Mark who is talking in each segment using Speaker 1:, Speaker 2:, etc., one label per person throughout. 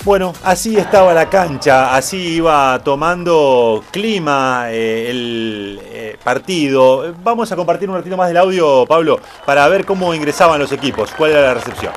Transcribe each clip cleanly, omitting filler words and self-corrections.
Speaker 1: Bueno, así estaba la cancha, así iba tomando clima el partido. Vamos a compartir un ratito más del audio, Pablo, para ver cómo ingresaban los equipos, cuál era la recepción.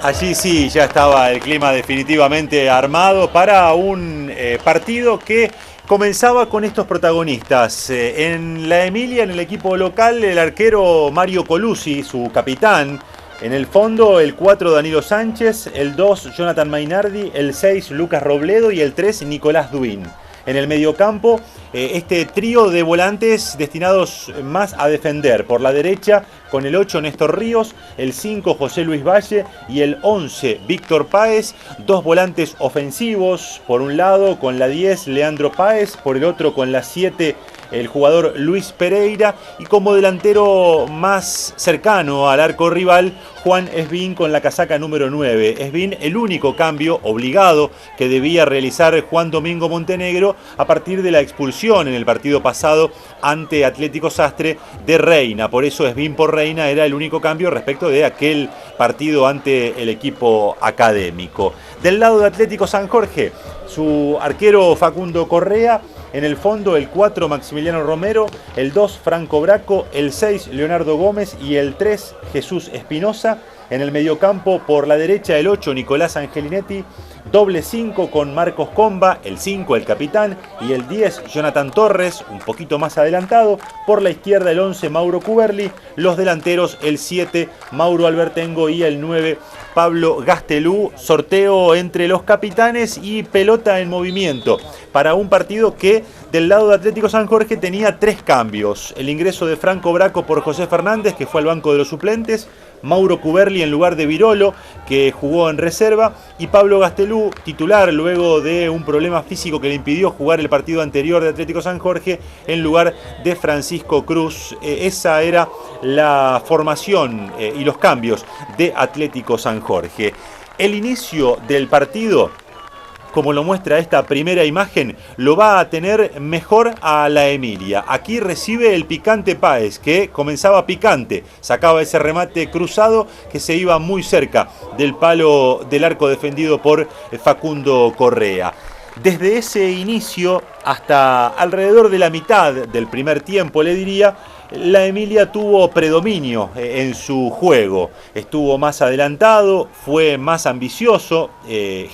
Speaker 1: Allí sí, ya estaba el clima definitivamente armado para un partido que comenzaba con estos protagonistas. En la Emilia, en el equipo local, el arquero Mario Colucci, su capitán. En el fondo, el 4 Danilo Sánchez, el 2 Jonathan Mainardi, el 6 Lucas Robledo y el 3 Nicolás Duin. En el mediocampo, este trío de volantes destinados más a defender. Por la derecha, con el 8 Néstor Ríos, el 5 José Luis Valle y el 11 Víctor Páez. Dos volantes ofensivos, por un lado con la 10 Leandro Páez, por el otro con la 7 el jugador Luis Pereira, y como delantero más cercano al arco rival, Juan Esbin con la casaca número 9. Esbin, el único cambio obligado que debía realizar Juan Domingo Montenegro a partir de la expulsión en el partido pasado ante Atlético Sastre de Reina. Por eso Esbin por Reina era el único cambio respecto de aquel partido ante el equipo académico. Del lado de Atlético San Jorge, su arquero Facundo Correa. En el fondo, el 4 Maximiliano Romero, el 2 Franco Braco, el 6 Leonardo Gómez y el 3 Jesús Espinosa. En el mediocampo, por la derecha, el 8 Nicolás Angelinetti, doble 5 con Marcos Comba, el 5 el capitán y el 10 Jonathan Torres, un poquito más adelantado. Por la izquierda, el 11 Mauro Cuberli, los delanteros, el 7 Mauro Albertengo y el 9 Pablo Gastelú. Sorteo entre los capitanes y pelota en movimiento para un partido que del lado de Atlético San Jorge tenía tres cambios. El ingreso de Franco Braco por José Fernández, que fue al banco de los suplentes, Mauro Cuberli en lugar de Virolo, que jugó en reserva, y Pablo Gastelú, titular luego de un problema físico que le impidió jugar el partido anterior de Atlético San Jorge, en lugar de Francisco Cruz. Esa era la formación y los cambios de Atlético San Jorge. El inicio del partido, como lo muestra esta primera imagen, lo va a tener mejor a la Emilia. Aquí recibe el picante Páez, que comenzaba picante, sacaba ese remate cruzado que se iba muy cerca del palo del arco defendido por Facundo Correa. Desde ese inicio hasta alrededor de la mitad del primer tiempo, le diría, la Emilia tuvo predominio en su juego, estuvo más adelantado, fue más ambicioso,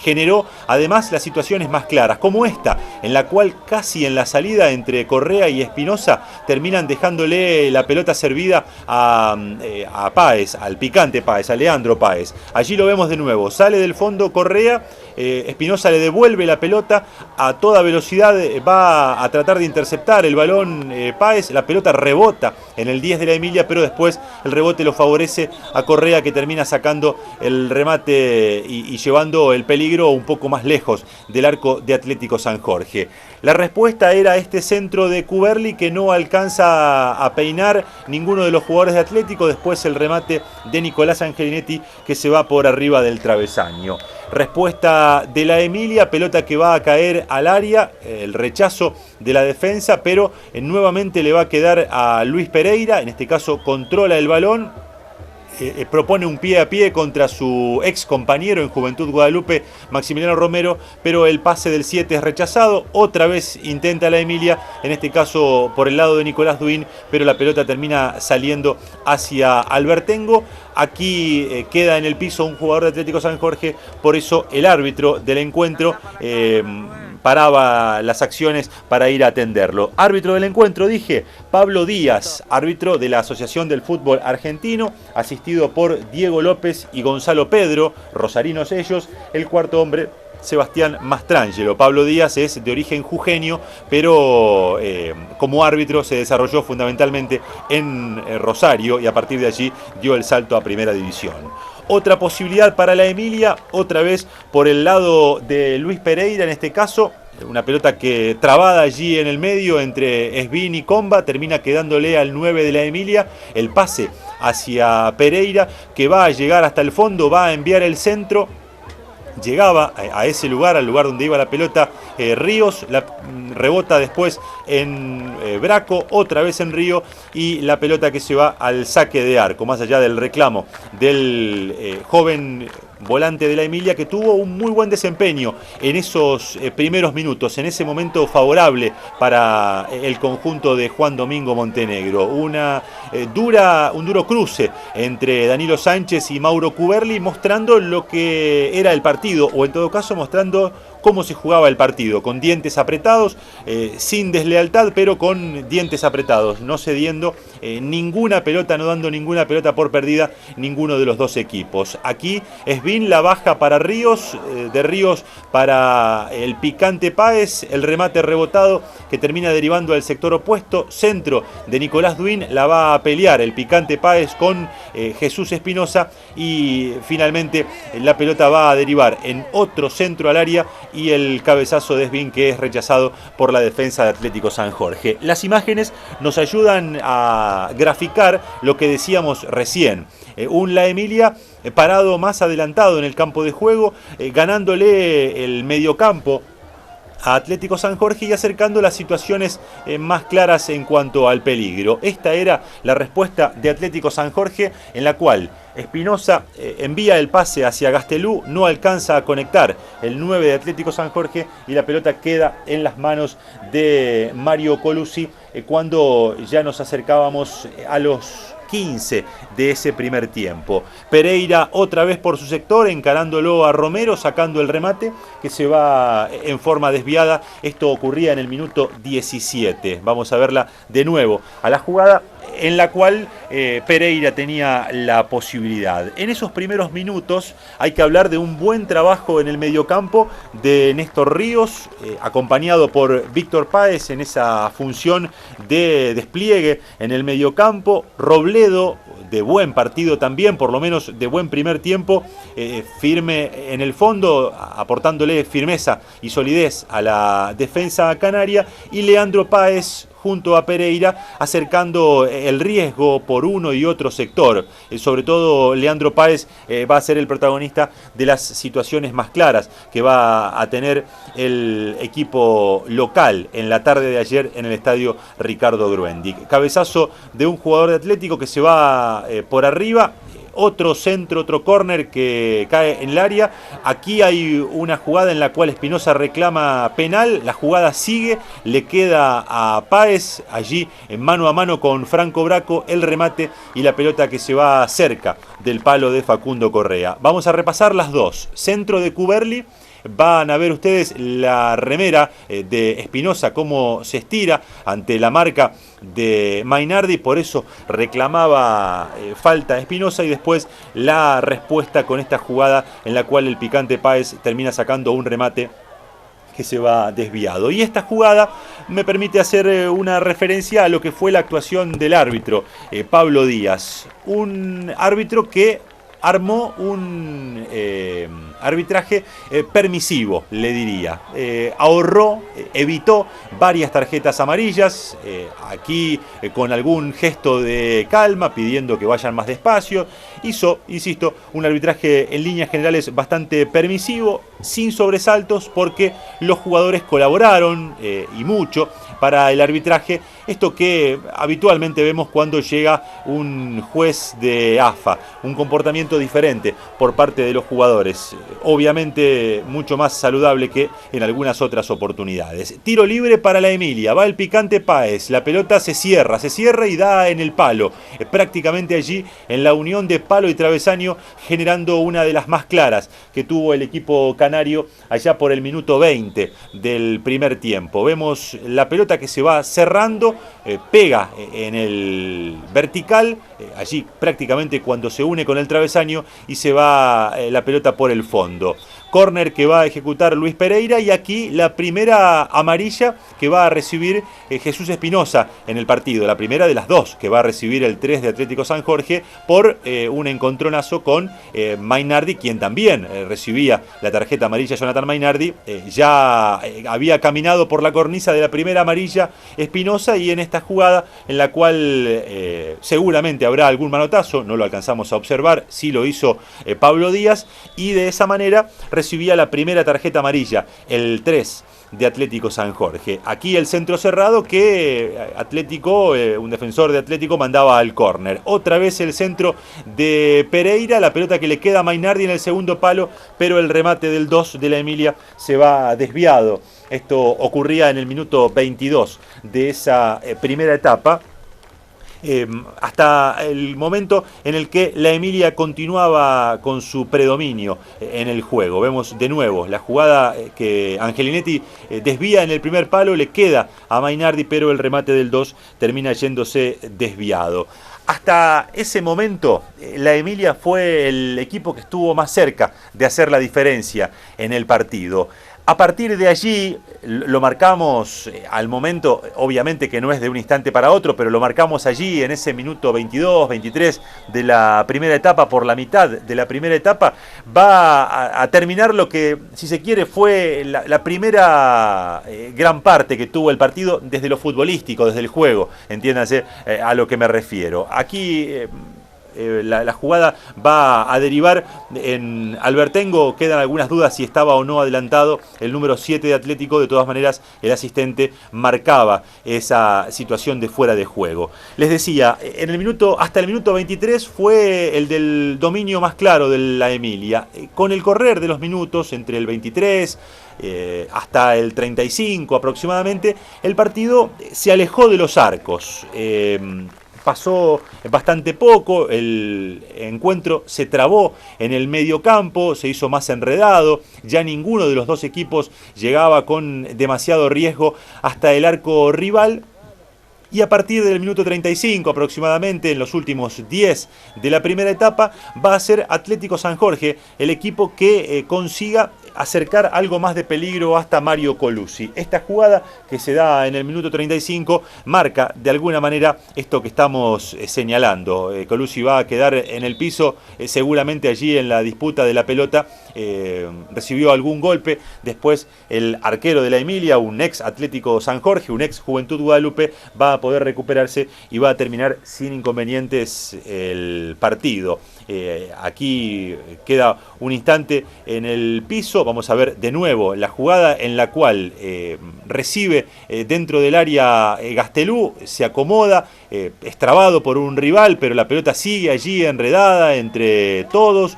Speaker 1: generó además las situaciones más claras, como esta, en la cual casi en la salida entre Correa y Espinosa terminan dejándole la pelota servida a Páez, al picante Páez, a Leandro Páez. Allí lo vemos de nuevo, sale del fondo Correa, Espinosa le devuelve la pelota a toda velocidad, va a tratar de interceptar el balón Páez, la pelota rebota en el 10 de la Emilia, pero después el rebote lo favorece a Correa, que termina sacando el remate y llevando el peligro un poco más lejos del arco de Atlético San Jorge. La respuesta era este centro de Cuberli que no alcanza a peinar ninguno de los jugadores de Atlético, después el remate de Nicolás Angelinetti que se va por arriba del travesaño. Respuesta de la Emilia, pelota que va a caer al área, el rechazo de la defensa, pero nuevamente le va a quedar a Luis Pereira, en este caso controla el balón, propone un pie a pie contra su ex compañero en Juventud Guadalupe, Maximiliano Romero, pero el pase del 7 es rechazado. Otra vez intenta la Emilia, en este caso por el lado de Nicolás Duin, pero la pelota termina saliendo hacia Albertengo. Aquí queda en el piso un jugador de Atlético San Jorge, por eso el árbitro del encuentro paraba las acciones para ir a atenderlo. Árbitro del encuentro, dije, Pablo Díaz, árbitro de la Asociación del Fútbol Argentino, asistido por Diego López y Gonzalo Pedro, rosarinos ellos. El cuarto hombre, Sebastián Mastrangelo. Pablo Díaz es de origen jujeño, pero como árbitro se desarrolló fundamentalmente en Rosario y a partir de allí dio el salto a Primera División. Otra posibilidad para la Emilia, otra vez por el lado de Luis Pereira, en este caso una pelota que trabada allí en el medio entre Esbin y Comba, termina quedándole al 9 de la Emilia, el pase hacia Pereira, que va a llegar hasta el fondo, va a enviar el centro. Llegaba a ese lugar, al lugar donde iba la pelota, Ríos, rebota después en Braco, otra vez en Río, y la pelota que se va al saque de arco, más allá del reclamo del joven volante de la Emilia, que tuvo un muy buen desempeño en esos primeros minutos, en ese momento favorable para el conjunto de Juan Domingo Montenegro. Un duro cruce entre Danilo Sánchez y Mauro Cuberli, mostrando lo que era el partido, o en todo caso mostrando cómo se jugaba el partido, con dientes apretados, sin deslealtad, pero con dientes apretados, no cediendo ninguna pelota, no dando ninguna pelota por perdida ninguno de los dos equipos. Aquí Esbin la baja para Ríos, de Ríos para el picante Páez, el remate rebotado que termina derivando al sector opuesto, centro de Nicolás Duin, la va a pelear el picante Páez con Jesús Espinosa, y finalmente la pelota va a derivar en otro centro al área y el cabezazo de Esbin, que es rechazado por la defensa de Atlético San Jorge. Las imágenes nos ayudan a graficar lo que decíamos recién. Un La Emilia parado más adelantado en el campo de juego, ganándole el mediocampo a Atlético San Jorge y acercando las situaciones más claras en cuanto al peligro. Esta era la respuesta de Atlético San Jorge, en la cual Espinosa envía el pase hacia Gastelú, no alcanza a conectar el 9 de Atlético San Jorge y la pelota queda en las manos de Mario Colucci cuando ya nos acercábamos a los 15 de ese primer tiempo. Pereira otra vez por su sector, encarándolo a Romero, sacando el remate que se va en forma desviada. Esto ocurría en el minuto 17. Vamos a verla de nuevo a la jugada en la cual Pereira tenía la posibilidad. En esos primeros minutos hay que hablar de un buen trabajo en el mediocampo de Néstor Ríos, acompañado por Víctor Páez en esa función de despliegue en el mediocampo. Robledo, de buen partido también, por lo menos de buen primer tiempo, firme en el fondo, aportándole firmeza y solidez a la defensa canaria, y Leandro Páez junto a Pereira, acercando el riesgo por uno y otro sector. Sobre todo Leandro Páez va a ser el protagonista de las situaciones más claras que va a tener el equipo local en la tarde de ayer en el estadio Ricardo Gruendic. Cabezazo de un jugador de Atlético que se va por arriba. Otro centro, otro córner que cae en el área. Aquí hay una jugada en la cual Espinosa reclama penal. La jugada sigue, le queda a Páez allí en mano a mano con Franco Braco el remate y la pelota que se va cerca del palo de Facundo Correa. Vamos a repasar las dos. Centro de Cuberli. Van a ver ustedes la remera de Espinosa, cómo se estira ante la marca de Mainardi, por eso reclamaba falta Espinosa, y después la respuesta con esta jugada en la cual el picante Páez termina sacando un remate que se va desviado. Y esta jugada me permite hacer una referencia a lo que fue la actuación del árbitro, Pablo Díaz, un árbitro que armó un arbitraje permisivo, le diría. Ahorró, evitó varias tarjetas amarillas, aquí con algún gesto de calma, pidiendo que vayan más despacio. Hizo, insisto, un arbitraje en líneas generales bastante permisivo, sin sobresaltos, porque los jugadores colaboraron y mucho para el arbitraje. Esto que habitualmente vemos cuando llega un juez de AFA, un comportamiento diferente por parte de los jugadores, obviamente mucho más saludable que en algunas otras oportunidades. Tiro libre para la Emilia, va el picante Páez, la pelota se cierra y da en el palo, prácticamente allí en la unión de palo y travesaño, generando una de las más claras que tuvo el equipo canario allá por el minuto 20 del primer tiempo. Vemos la pelota que se va cerrando, pega en el vertical, allí prácticamente cuando se une con el travesaño, y se va la pelota por el fondo. córner que va a ejecutar Luis Pereira, y aquí la primera amarilla que va a recibir Jesús Espinosa en el partido, la primera de las dos que va a recibir el 3 de Atlético San Jorge por un encontronazo con Mainardi, quien también recibía la tarjeta amarilla. Jonathan Mainardi ya había caminado por la cornisa de la primera amarilla Espinosa, y en esta jugada en la cual seguramente habrá algún manotazo, no lo alcanzamos a observar, sí lo hizo Pablo Díaz, y de esa manera recibía la primera tarjeta amarilla, el 3 de Atlético San Jorge. Aquí el centro cerrado que Atlético, un defensor de Atlético mandaba al córner. Otra vez el centro de Pereira, la pelota que le queda a Mainardi en el segundo palo, pero el remate del 2 de la Emilia se va desviado. Esto ocurría en el minuto 22 de esa primera etapa. Hasta el momento en el que la Emilia continuaba con su predominio en el juego. Vemos de nuevo la jugada que Angelinetti desvía en el primer palo, le queda a Mainardi, pero el remate del 2 termina yéndose desviado. Hasta ese momento la Emilia fue el equipo que estuvo más cerca de hacer la diferencia en el partido. A partir de allí lo marcamos al momento, obviamente que no es de un instante para otro, pero lo marcamos allí en ese minuto 22, 23 de la primera etapa, por la mitad de la primera etapa, va a terminar lo que, si se quiere, fue la primera gran parte que tuvo el partido desde lo futbolístico, desde el juego, entiéndanse a lo que me refiero. Aquí la jugada va a derivar en Albertengo. Quedan algunas dudas si estaba o no adelantado el número 7 de Atlético. De todas maneras, el asistente marcaba esa situación de fuera de juego. Les decía, hasta el minuto 23 fue el del dominio más claro de la Emilia. Con el correr de los minutos, entre el 23 hasta el 35 aproximadamente, el partido se alejó de los arcos. Pasó bastante poco, el encuentro se trabó en el medio campo, se hizo más enredado, ya ninguno de los dos equipos llegaba con demasiado riesgo hasta el arco rival. Y a partir del minuto 35 aproximadamente, en los últimos 10 de la primera etapa, va a ser Atlético San Jorge el equipo que consiga acercar algo más de peligro hasta Mario Colucci. Esta jugada que se da en el minuto 35 marca de alguna manera esto que estamos señalando. Colucci va a quedar en el piso, seguramente allí en la disputa de la pelota recibió algún golpe. Después el arquero de la Emilia, un ex Atlético San Jorge, un ex Juventud Guadalupe, va a poder recuperarse y va a terminar sin inconvenientes el partido. Aquí queda un instante en el piso. Vamos a ver de nuevo la jugada en la cual recibe dentro del área Gastelú, se acomoda, es trabado por un rival, pero la pelota sigue allí enredada entre todos.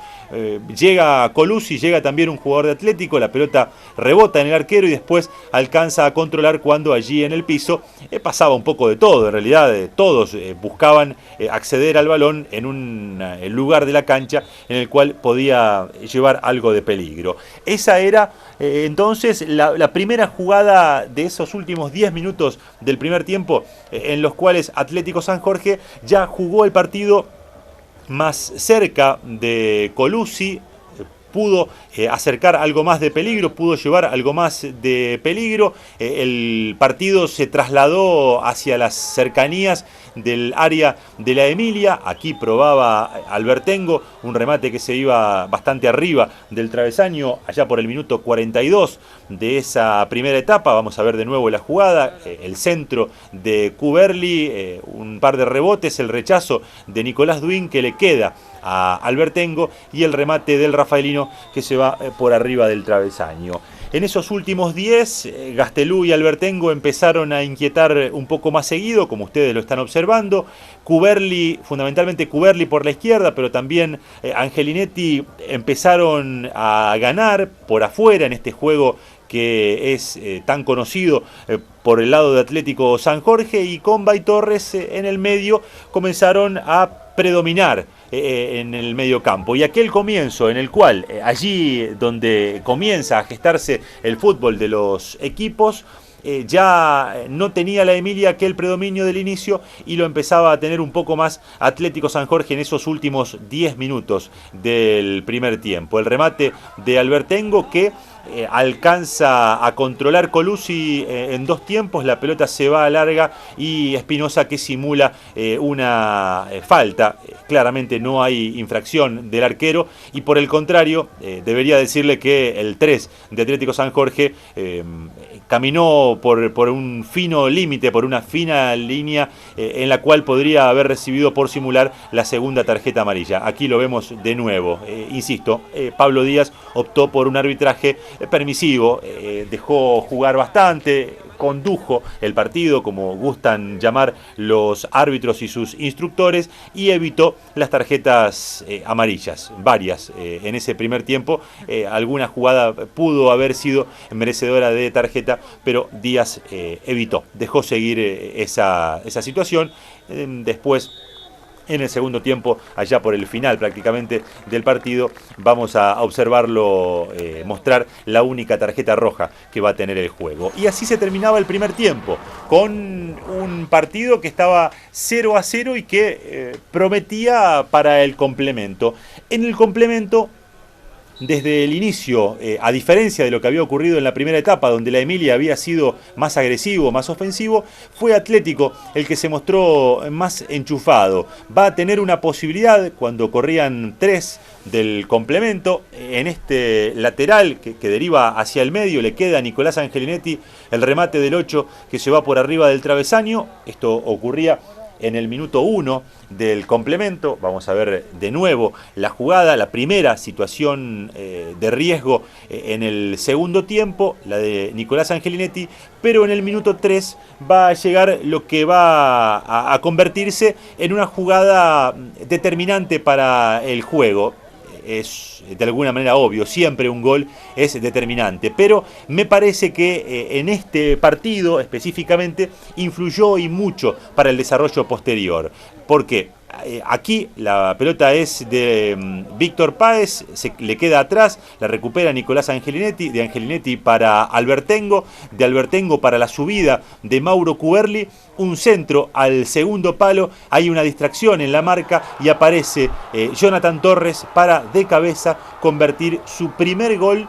Speaker 1: Llega Colucci, llega también un jugador de Atlético, la pelota rebota en el arquero y después alcanza a controlar cuando allí en el piso pasaba un poco de todo. En realidad todos buscaban acceder al balón en un lugar de la cancha en el cual podía llevar algo de peligro. Esa era entonces la primera jugada de esos últimos 10 minutos del primer tiempo, en los cuales Atlético San Jorge ya jugó el partido más cerca de Colucci, pudo acercar algo más de peligro, pudo llevar algo más de peligro. El partido se trasladó hacia las cercanías del área de la Emilia. Aquí probaba Albertengo un remate que se iba bastante arriba del travesaño, allá por el minuto 42 de esa primera etapa. Vamos a ver de nuevo la jugada, el centro de Cuberli, un par de rebotes, el rechazo de Nicolás Duín que le queda a Albertengo y el remate del rafaelino que se va por arriba del travesaño. En esos últimos 10, Gastelú y Albertengo empezaron a inquietar un poco más seguido, como ustedes lo están observando. Cuberli, fundamentalmente Cuberli por la izquierda, pero también Angelinetti empezaron a ganar por afuera en este juego que es tan conocido por el lado de Atlético San Jorge, y Comba y Torres en el medio comenzaron a predominar en el medio campo. Y aquel comienzo en el cual, allí donde comienza a gestarse el fútbol de los equipos, ya no tenía la Emilia aquel predominio del inicio y lo empezaba a tener un poco más Atlético San Jorge en esos últimos 10 minutos del primer tiempo. El remate de Albertengo que alcanza a controlar Colucci en 2 tiempos, la pelota se va a larga y Espinosa que simula una falta, claramente no hay infracción del arquero y por el contrario debería decirle que el 3 de Atlético San Jorge caminó por un fino límite, por una fina línea en la cual podría haber recibido por simular la segunda tarjeta amarilla. Aquí lo vemos de nuevo, insisto, Pablo Díaz optó por un arbitraje permisivo, dejó jugar bastante, condujo el partido, como gustan llamar los árbitros y sus instructores, y evitó las tarjetas amarillas, varias en ese primer tiempo. Alguna jugada pudo haber sido merecedora de tarjeta, pero Díaz evitó, dejó seguir esa situación. Después, en el segundo tiempo, allá por el final prácticamente del partido, vamos a observarlo mostrar la única tarjeta roja que va a tener el juego. Y así se terminaba el primer tiempo, con un partido que estaba 0-0 y que prometía para el complemento. En el complemento, desde el inicio, a diferencia de lo que había ocurrido en la primera etapa, donde la Emilia había sido más agresivo, más ofensivo, fue Atlético el que se mostró más enchufado. Va a tener una posibilidad cuando corrían 3 del complemento. En este lateral que deriva hacia el medio le queda a Nicolás Angelinetti el remate del 8 que se va por arriba del travesaño. Esto ocurría en el minuto 1 del complemento. Vamos a ver de nuevo la jugada, la primera situación de riesgo en el segundo tiempo, la de Nicolás Angelinetti, pero en el minuto 3 va a llegar lo que va a convertirse en una jugada determinante para el juego. Es de alguna manera obvio, siempre un gol es determinante, pero me parece que en este partido específicamente influyó y mucho para el desarrollo posterior. ¿Por qué? Aquí la pelota es de Víctor Páez, le queda atrás, la recupera Nicolás Angelinetti, de Angelinetti para Albertengo, de Albertengo para la subida de Mauro Cuberli, un centro al segundo palo, hay una distracción en la marca y aparece Jonathan Torres para de cabeza convertir su primer gol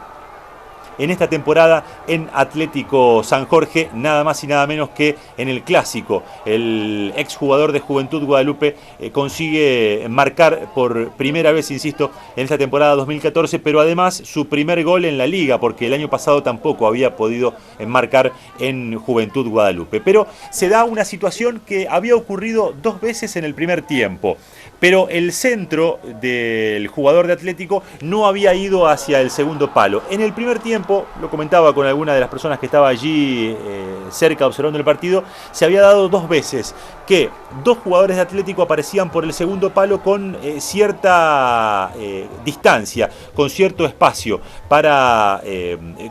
Speaker 1: en esta temporada en Atlético San Jorge, nada más y nada menos que en el clásico. El exjugador de Juventud Guadalupe consigue marcar por primera vez, insisto, en esta temporada 2014, pero además su primer gol en la liga, porque el año pasado tampoco había podido marcar en Juventud Guadalupe. Pero se da una situación que había ocurrido 2 veces en el primer tiempo, pero el centro del jugador de Atlético no había ido hacia el segundo palo. En el primer tiempo, lo comentaba con alguna de las personas que estaba allí cerca observando el partido, se había dado 2 veces que 2 jugadores de Atlético aparecían por el segundo palo con cierta distancia, con cierto espacio para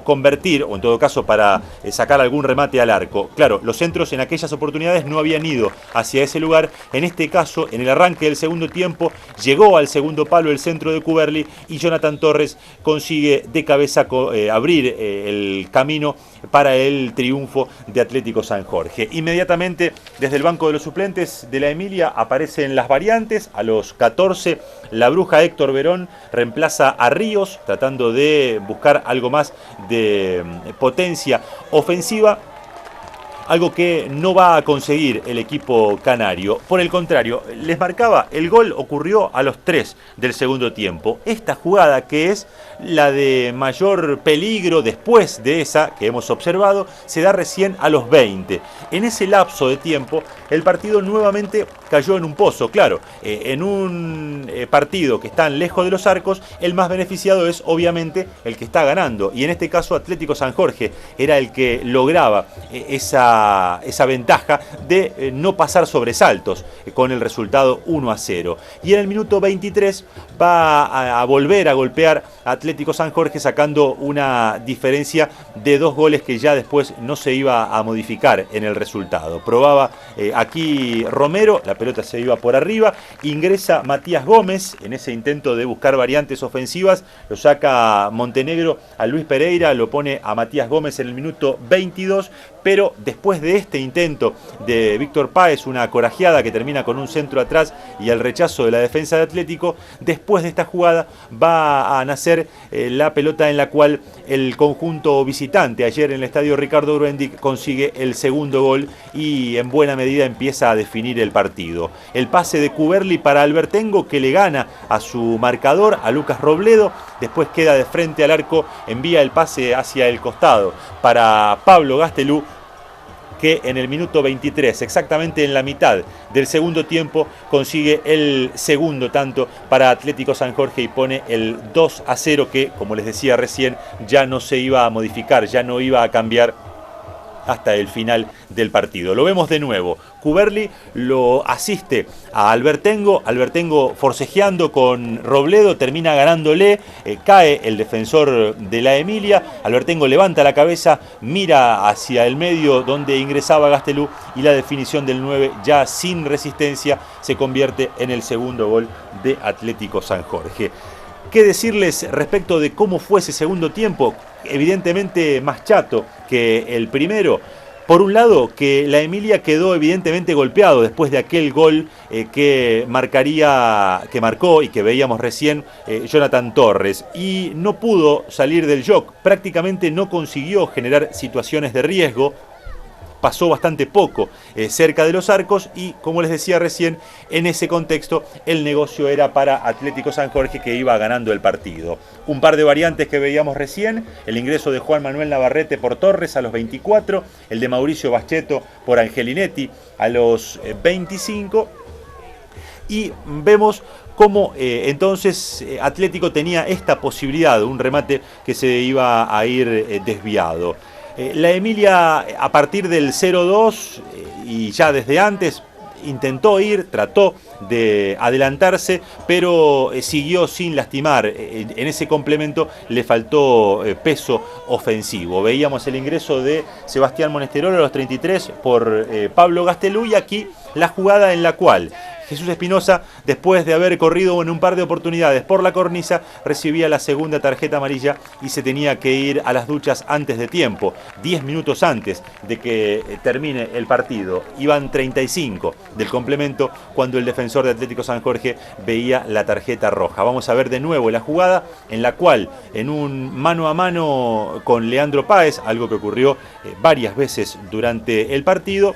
Speaker 1: convertir, o en todo caso para sacar algún remate al arco. Claro, los centros en aquellas oportunidades no habían ido hacia ese lugar. En este caso, en el arranque del segundo tiempo, llegó al segundo palo el centro de Cuberli y Jonathan Torres consigue de cabeza abrir el camino para el triunfo de Atlético San Jorge. Inmediatamente, desde el banco de los suplentes de la Emilia, aparecen las variantes. A los 14, la bruja Héctor Verón reemplaza a Ríos, tratando de buscar algo más de potencia ofensiva, algo que no va a conseguir el equipo canario. Por el contrario, les marcaba, el gol ocurrió a los 3 del segundo tiempo. Esta jugada, que es la de mayor peligro después de esa que hemos observado, se da recién a los 20. En ese lapso de tiempo, el partido nuevamente cayó en un pozo. Claro, en un partido que están lejos de los arcos, el más beneficiado es obviamente el que está ganando. Y en este caso Atlético San Jorge era el que lograba esa ventaja de no pasar sobresaltos con el resultado 1-0. Y en el minuto 23 va a volver a golpear a Atlético San Jorge, sacando una diferencia de 2 goles que ya después no se iba a modificar en el resultado. Probaba aquí Romero, la pelota se iba por arriba, ingresa Matías Gómez en ese intento de buscar variantes ofensivas, lo saca Montenegro a Luis Pereira, lo pone a Matías Gómez en el minuto 22, pero después de este intento de Víctor Páez, una corajeada que termina con un centro atrás y el rechazo de la defensa de Atlético, después de esta jugada va a nacer la pelota en la cual el conjunto visitante ayer en el estadio Ricardo Gruendic consigue el segundo gol y en buena medida empieza a definir el partido. El pase de Cuberli para Albertengo, que le gana a su marcador, a Lucas Robledo, después queda de frente al arco, envía el pase hacia el costado para Pablo Gastelú, que en el minuto 23, exactamente en la mitad del segundo tiempo, consigue el segundo tanto para Atlético San Jorge y pone el 2-0 que, como les decía recién, ya no se iba a modificar, ya no iba a cambiar hasta el final del partido. Lo vemos de nuevo. Cuberli lo asiste a Albertengo. Albertengo forcejeando con Robledo, termina ganándole. Cae el defensor de la Emilia. Albertengo levanta la cabeza, mira hacia el medio donde ingresaba Gastelú y la definición del 9, ya sin resistencia, se convierte en el segundo gol de Atlético San Jorge. ¿Qué decirles respecto de cómo fue ese segundo tiempo? Evidentemente más chato que el primero. Por un lado, que la Emilia quedó evidentemente golpeado después de aquel gol que marcó y que veíamos recién Jonathan Torres, y no pudo salir del shock, prácticamente no consiguió generar situaciones de riesgo. Pasó bastante poco cerca de los arcos y, como les decía recién, en ese contexto el negocio era para Atlético San Jorge, que iba ganando el partido. Un par de variantes que veíamos recién: el ingreso de Juan Manuel Navarrete por Torres a los 24, el de Mauricio Baschetto por Angelinetti a los 25, y vemos cómo entonces Atlético tenía esta posibilidad de un remate que se iba a ir desviado. La Emilia, a partir del 0-2 y ya desde antes, intentó ir, trató de adelantarse, pero siguió sin lastimar. En ese complemento le faltó peso ofensivo. Veíamos el ingreso de Sebastián Monesterol a los 33 por Pablo Gastelú, y aquí la jugada en la cual Jesús Espinosa, después de haber corrido en un par de oportunidades por la cornisa, recibía la segunda tarjeta amarilla y se tenía que ir a las duchas antes de tiempo, 10 minutos antes de que termine el partido. Iban 35 del complemento cuando el defensor de Atlético San Jorge veía la tarjeta roja. Vamos a ver de nuevo la jugada en la cual, en un mano a mano con Leandro Páez, algo que ocurrió varias veces durante el partido,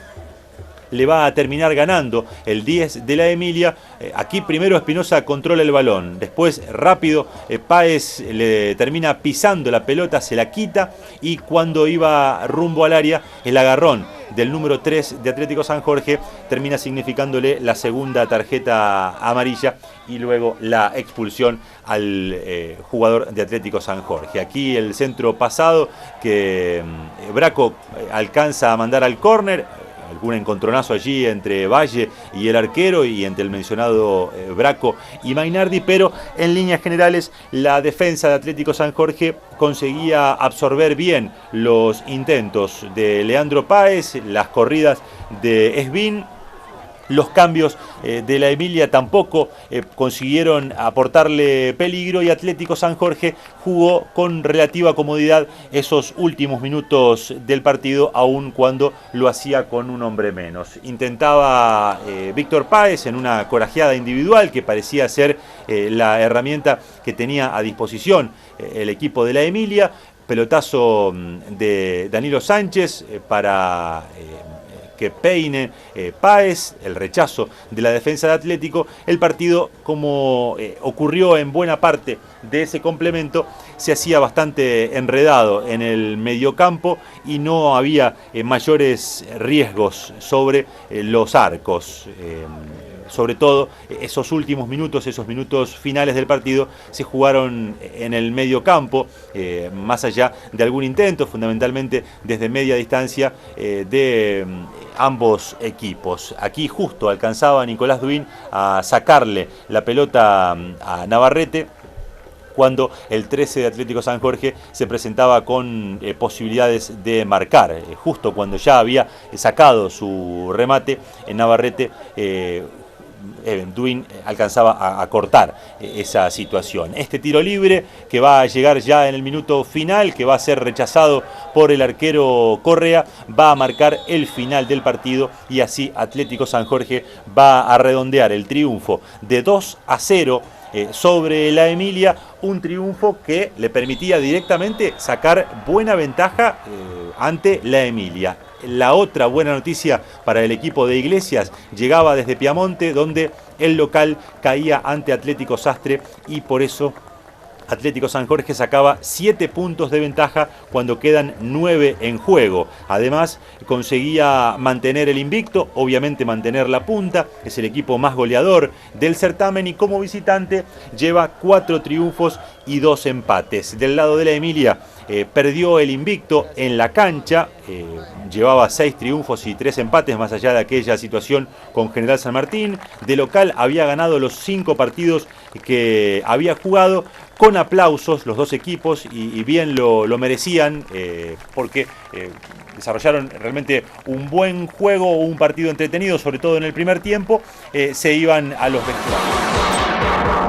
Speaker 1: le va a terminar ganando el 10 de la Emilia. Aquí primero Espinosa controla el balón, después rápido Páez le termina pisando la pelota, se la quita, y cuando iba rumbo al área, el agarrón del número 3 de Atlético San Jorge termina significándole la segunda tarjeta amarilla y luego la expulsión al jugador de Atlético San Jorge. Aquí el centro pasado que Braco alcanza a mandar al córner, algún encontronazo allí entre Valle y el arquero y entre el mencionado Braco y Mainardi, pero en líneas generales la defensa de Atlético San Jorge conseguía absorber bien los intentos de Leandro Páez, las corridas de Esbin. Los cambios de la Emilia tampoco consiguieron aportarle peligro, y Atlético San Jorge jugó con relativa comodidad esos últimos minutos del partido, aun cuando lo hacía con un hombre menos. Intentaba Víctor Páez en una corajeada individual que parecía ser la herramienta que tenía a disposición el equipo de la Emilia. Pelotazo de Danilo Sánchez para que peine Páez, el rechazo de la defensa de Atlético. El partido, como ocurrió en buena parte de ese complemento, se hacía bastante enredado en el mediocampo y no había mayores riesgos sobre los arcos. Sobre todo esos últimos minutos, esos minutos finales del partido, se jugaron en el medio campo, más allá de algún intento, fundamentalmente desde media distancia, de ambos equipos. Aquí justo alcanzaba Nicolás Duin a sacarle la pelota a Navarrete, cuando el 13 de Atlético San Jorge se presentaba con posibilidades de marcar. Justo cuando ya había sacado su remate, Navarrete Duin alcanzaba a cortar esa situación. Este tiro libre que va a llegar ya en el minuto final, que va a ser rechazado por el arquero Correa, va a marcar el final del partido y así Atlético San Jorge va a redondear el triunfo de 2-0 sobre la Emilia, un triunfo que le permitía directamente sacar buena ventaja ante la Emilia. La otra buena noticia para el equipo de Iglesias llegaba desde Piamonte, donde el local caía ante Atlético Sastre y por eso Atlético San Jorge sacaba 7 puntos de ventaja cuando quedan 9 en juego. Además, conseguía mantener el invicto, obviamente mantener la punta. Es el equipo más goleador del certamen y como visitante lleva 4 triunfos y 2 empates. Del lado de la Emilia, perdió el invicto en la cancha, llevaba 6 triunfos y 3 empates más allá de aquella situación con General San Martín. De local había ganado los 5 partidos que había jugado, con aplausos los dos equipos y bien lo merecían porque desarrollaron realmente un buen juego, un partido entretenido, sobre todo en el primer tiempo. Se iban a los vestuarios.